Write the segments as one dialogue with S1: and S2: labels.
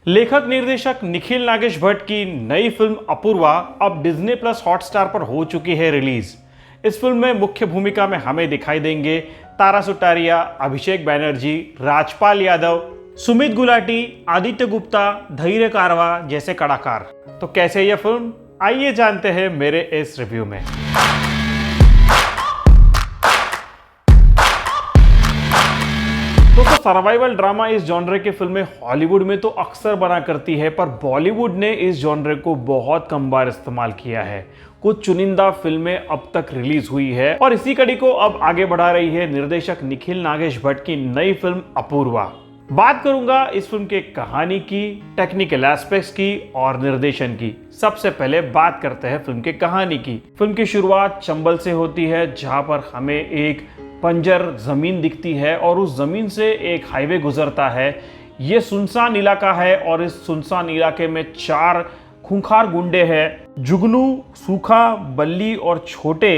S1: लेखक निर्देशक निखिल नागेश भट्ट की नई फिल्म अपूर्वा अब डिज्नी प्लस हॉटस्टार पर हो चुकी है रिलीज। इस फिल्म में मुख्य भूमिका में हमें दिखाई देंगे तारा सुतारिया, अभिषेक बैनर्जी, राजपाल यादव, सुमित गुलाटी, आदित्य गुप्ता, धैर्य कारवा जैसे कलाकार। तो कैसे यह फिल्म, आइए जानते हैं मेरे इस रिव्यू में। दोस्तों, सर्वाइवल ड्रामा इस जॉनर की फिल्में हॉलीवुड में तो अक्सर बना करती है, पर बॉलीवुड ने इस जॉनर को बहुत कम बार इस्तेमाल किया है। कुछ चुनिंदा फिल्में अब तक रिलीज हुई है और इसी कड़ी को अब आगे बढ़ा रही है निर्देशक निखिल नागेश भट्ट की नई फिल्म अपूर्वा। बात करूंगा इस फिल्म के कहानी की, टेक्निकल एस्पेक्ट्स की और निर्देशन की। सबसे पहले बात करते हैं फिल्म के कहानी की। फिल्म की शुरुआत चंबल से होती है, जहां पर हमें एक बंजर जमीन दिखती है और उस जमीन से एक हाईवे गुजरता है। ये सुनसान इलाका है और इस सुनसान इलाके में 4 खूंखार गुंडे हैं। जुगनू, सूखा, बल्ली और छोटे,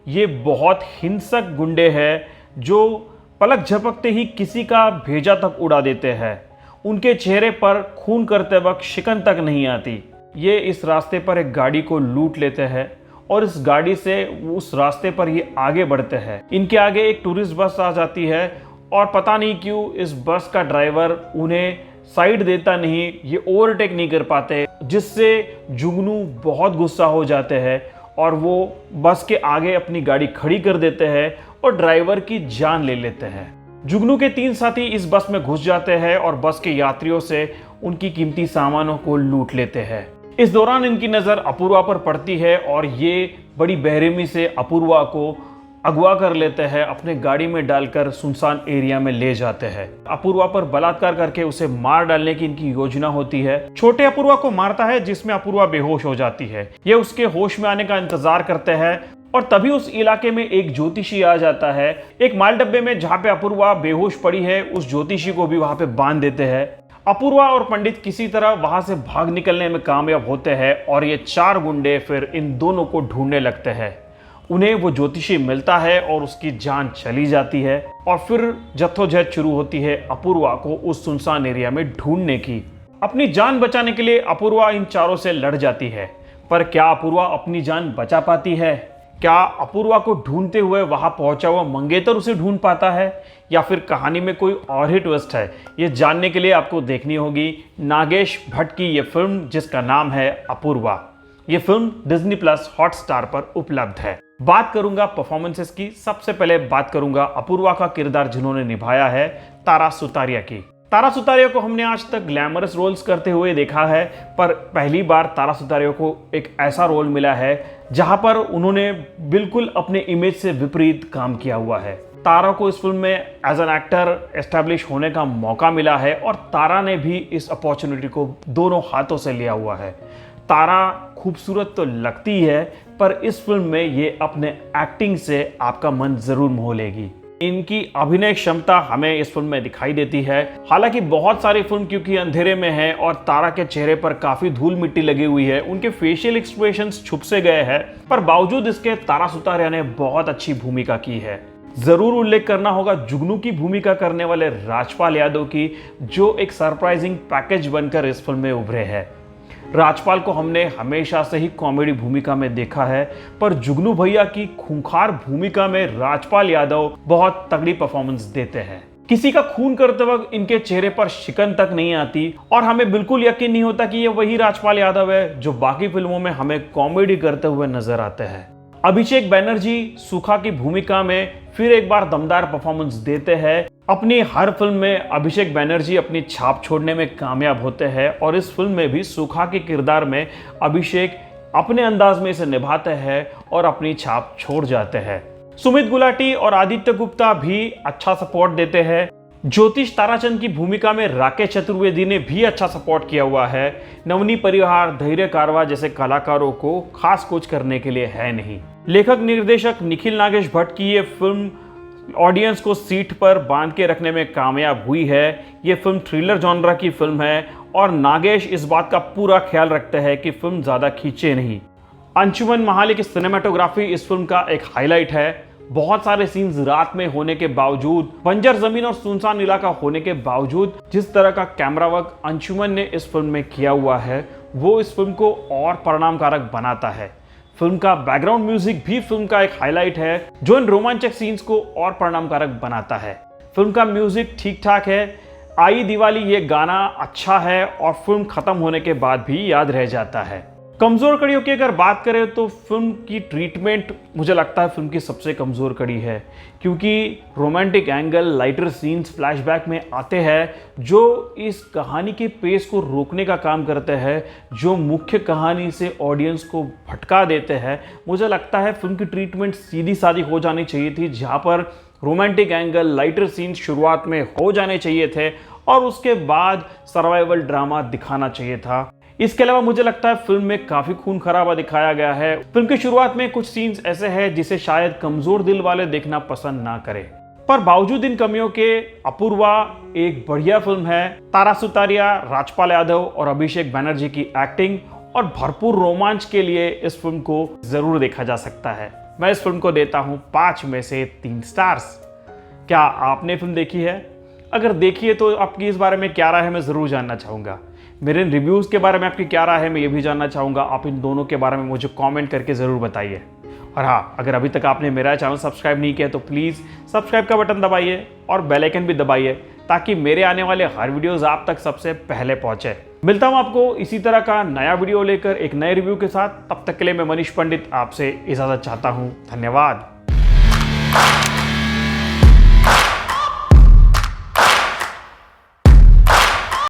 S1: ये बहुत हिंसक गुंडे हैं जो पलक झपकते ही किसी का भेजा तक उड़ा देते हैं। उनके चेहरे पर खून करते वक्त शिकन तक नहीं आती। ये इस रास्ते पर एक गाड़ी को लूट लेते हैं और इस गाड़ी से उस रास्ते पर ये आगे बढ़ते हैं। इनके आगे एक टूरिस्ट बस आ जाती है और पता नहीं क्यों इस बस का ड्राइवर उन्हें साइड देता नहीं, ये ओवरटेक नहीं कर पाते, जिससे जुगनू बहुत गुस्सा हो जाते हैं और वो बस के आगे अपनी गाड़ी खड़ी कर देते हैं और ड्राइवर की जान ले लेते हैं। जुगनू के 3 साथी इस बस में घुस जाते हैं और बस के यात्रियों से उनकी कीमती सामानों को लूट लेते हैं। इस दौरान इनकी नज़र अपूर्वा पर पड़ती है और ये बड़ी बेरहमी से अपूर्वा को अगवा कर लेते हैं, अपने गाड़ी में डालकर सुनसान एरिया में ले जाते हैं। अपूर्वा पर बलात्कार करके उसे मार डालने की इनकी योजना होती है। छोटे अपूर्वा को मारता है, जिसमें अपूर्वा बेहोश हो जाती है। ये उसके होश में आने का इंतजार करते हैं और तभी उस इलाके में एक ज्योतिषी आ जाता है। एक माल डब्बे में जहाँ पे अपूर्वा बेहोश पड़ी है, उस ज्योतिषी को भी वहां पे बांध देते हैं। अपूर्वा और पंडित किसी तरह वहां से भाग निकलने में कामयाब होते हैं और ये 4 गुंडे फिर इन दोनों को ढूंढने लगते हैं। उन्हें वो ज्योतिषी मिलता है और उसकी जान चली जाती है और फिर जद्दोजहद शुरू होती है अपूर्वा को उस सुनसान एरिया में ढूंढने की। अपनी जान बचाने के लिए अपूर्वा इन चारों से लड़ जाती है, पर क्या अपूर्वा अपनी जान बचा पाती है? क्या अपूर्वा को ढूंढते हुए वहां पहुंचा हुआ मंगेतर उसे ढूंढ पाता है, या फिर कहानी में कोई और ही ट्विस्ट है? ये जानने के लिए आपको देखनी होगी नागेश भट्ट की ये फिल्म, जिसका नाम है अपूर्वा। ये फिल्म डिज्नी प्लस हॉटस्टार पर उपलब्ध है। बात करूंगा परफॉर्मेंसेस की। सबसे पहले बात करूंगा अपूर्वा का किरदार जिन्होंने निभाया है, तारा सुतारिया की। तारा सुतारिया को हमने आज तक ग्लैमरस रोल्स करते हुए देखा है, पर पहली बार तारा सुतारिया को एक ऐसा रोल मिला है जहां पर उन्होंने बिल्कुल अपने इमेज से विपरीत काम किया हुआ है। तारा को इस फिल्म में एज एन एक्टर एस्टैब्लिश होने का मौका मिला है और तारा ने भी इस अपॉर्चुनिटी को दोनों हाथों से लिया हुआ है। तारा खूबसूरत तो लगती है, पर इस फिल्म में ये अपने एक्टिंग से आपका मन जरूर मोह लेगी। इनकी अभिनय क्षमता हमें इस फिल्म में दिखाई देती है। हालांकि बहुत सारी फिल्म क्योंकि अंधेरे में है और तारा के चेहरे पर काफी धूल मिट्टी लगी हुई है, उनके फेशियल एक्सप्रेशंस छुप से गए हैं, पर बावजूद इसके तारा सुतारिया ने बहुत अच्छी भूमिका की है। जरूर उल्लेख करना होगा जुगनू की भूमिका करने वाले राजपाल यादव की, जो एक सरप्राइजिंग पैकेज बनकर इस फिल्म में उभरे हैं। राजपाल को हमने हमेशा से ही कॉमेडी भूमिका में देखा है, पर जुगनू भैया की खूंखार भूमिका में राजपाल यादव बहुत तगड़ी परफॉर्मेंस देते हैं। किसी का खून करते वक्त इनके चेहरे पर शिकन तक नहीं आती और हमें बिल्कुल यकीन नहीं होता कि ये वही राजपाल यादव है जो बाकी फिल्मों में हमें कॉमेडी करते हुए नजर आते हैं। अभिषेक बैनर्जी सूखा की भूमिका में फिर एक बार दमदार परफॉर्मेंस देते हैं। अपनी हर फिल्म में अभिषेक बैनर्जी अपनी छाप छोड़ने में कामयाब होते हैं और इस फिल्म में भी सूखा के किरदार में अभिषेक अपने अंदाज में इसे निभाते हैं और अपनी छाप छोड़ जाते हैं। सुमित गुलाटी और आदित्य गुप्ता भी अच्छा सपोर्ट देते हैं। ज्योतिष ताराचंद की भूमिका में राकेश चतुर्वेदी ने भी अच्छा सपोर्ट किया हुआ है। नवनी परिहार, धैर्य कारवा जैसे कलाकारों को खास कुछ करने के लिए है नहीं। लेखक निर्देशक निखिल नागेश भट्ट की ये फिल्म ऑडियंस को सीट पर बांध के रखने में कामयाब हुई है। ये फिल्म थ्रिलर जॉनरा की फिल्म है और नागेश इस बात का पूरा ख्याल रखते हैं कि फिल्म ज़्यादा खींचे नहीं। अंशुमन महाले की सिनेमेटोग्राफी इस फिल्म का एक हाईलाइट है। बहुत सारे सीन्स रात में होने के बावजूद, बंजर जमीन और सुनसान इलाका होने के बावजूद जिस तरह का कैमरा वर्क अंशुमन ने इस फिल्म में किया हुआ है वो इस फिल्म को और परिणामकारक बनाता है। फिल्म का बैकग्राउंड म्यूजिक भी फिल्म का एक हाईलाइट है जो इन रोमांचक सीन्स को और परिणामकारक बनाता है। फिल्म का म्यूजिक ठीक ठाक है, आई दिवाली ये गाना अच्छा है और फिल्म खत्म होने के बाद भी याद रह जाता है। कमजोर कड़ियों की अगर बात करें तो फिल्म की ट्रीटमेंट मुझे लगता है फिल्म की सबसे कमजोर कड़ी है, क्योंकि romantic angle, lighter scenes flashback में आते हैं जो इस कहानी के पेस को रोकने का काम करते हैं, जो मुख्य कहानी से ऑडियंस को भटका देते हैं। मुझे लगता है फिल्म की ट्रीटमेंट सीधी सादी हो जानी चाहिए थी, जहाँ पर रोमांटिक एंगल, लाइटर सीन्स शुरुआत में हो जाने चाहिए थे और उसके बाद सर्वाइवल ड्रामा दिखाना चाहिए था। इसके अलावा मुझे लगता है फिल्म में काफी खून खराबा दिखाया गया है। फिल्म की शुरुआत में कुछ सीन्स ऐसे हैं जिसे शायद कमजोर दिल वाले देखना पसंद ना करें, पर बावजूद इन कमियों के अपूर्वा एक बढ़िया फिल्म है। तारा सुतारिया, राजपाल यादव और अभिषेक बैनर्जी की एक्टिंग और भरपूर रोमांच के लिए इस फिल्म को जरूर देखा जा सकता है। मैं इस फिल्म को देता हूं 5 में से 3 स्टार्स। क्या आपने फिल्म देखी है? अगर देखी है तो आपकी इस बारे में क्या राय है मैं ज़रूर जानना चाहूँगा। मेरे इन रिव्यूज़ के बारे में आपकी क्या राय है मैं ये भी जानना चाहूँगा। आप इन दोनों के बारे में मुझे कमेंट करके ज़रूर बताइए। और हाँ, अगर अभी तक आपने मेरा चैनल सब्सक्राइब नहीं किया तो प्लीज़ सब्सक्राइब का बटन दबाइए और बेल आइकन भी दबाइए ताकि मेरे आने वाले हर वीडियोज़ आप तक सबसे पहले पहुँचे। मिलता हूँ आपको इसी तरह का नया वीडियो लेकर एक नए रिव्यू के साथ। तब तक के लिए मैं मनीष पंडित आपसे इजाज़त चाहता हूँ। धन्यवाद।